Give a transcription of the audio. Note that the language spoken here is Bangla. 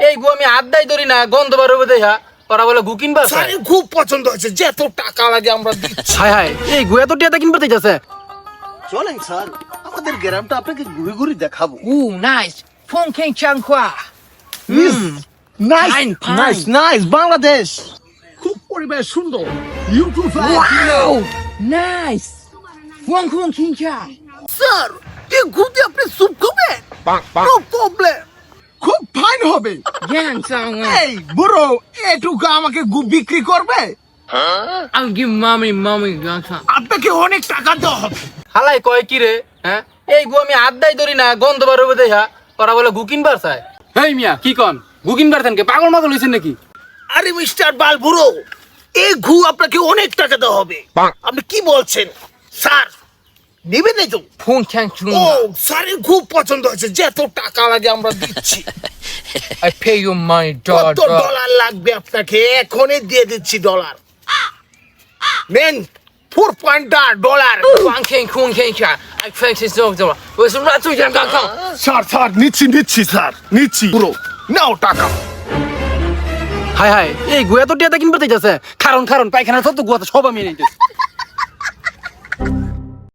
এই গু আমি আড্ডাই ধরি না, গন্ধ বার হবে দেখা ওরা বলে গু কিনবা। স্যার খুব পছন্দ হয়েছে, যত টাকা লাগে আমরা দিচ্ছি। হায় হায়, এই গু এত টিয়াটা কিনবার চাইছে। চলেন স্যার, আমাদের গ্রামটা আপনাকে ঘুরে ঘুরে দেখাবো। নাইস ফোন খেং চাংখোয়া nice Fine, fine. Nice nice, Bangladesh খুব পরিবেশ সুন্দর। ইউটিউব ওয়াও নাইস ফোন খুন খিংচা স্যার, এই ঘুরতে আপনি স্যুপ খাবেন? নো প্রবলেম, খুব ফাইন হবে। গ্যাং চাং এই বুড়ো, এটুকু আমাকে গু বিক্রি করবে? আই গিভ মামি গ্যাং চাং আপনাকে অনেক টাকা দেওয়া হবে। হালাই কয় কি রে, হ্যাঁ এই গু আমি আড্ডাই ধরি না, গন্ধ বার হবে দেখা ওরা বলে গু কিনবার চায়। হেই মিয়া কি কন, গু কিনবার চান কে? পাগল মাগল হইছেন নাকি? আরে মিস্টার বাল বুড়ো, এই ঘু আপনাকে অনেক টাকা দেওয়া হবে। আপনি কি বলছেন স্যার, নেবেন এই তো? ফোন খ্যাং চুং ও স্যারের খুব পছন্দ হয়েছে, যত টাকা লাগে আমরা দিচ্ছি। আই পে ইউ মানি কত ডলার লাগবে আপনাকে? এখনই দিয়ে দিচ্ছি ডলার। নেন, $4.8 ফোন খেং খুন খিংচা আই ফেং সিস জং জং ওই সব রাতু গ্যাং গাং চাং স্যার স্যার নিচ্ছি স্যার নিচ্ছি, পুরো নাও টাকা। হায় হায়, এই গু এত টিয়াটা কিনবার চাইছে। কারণ পায়খানা সব তো গুয়াতে সব আমি নিতেছি।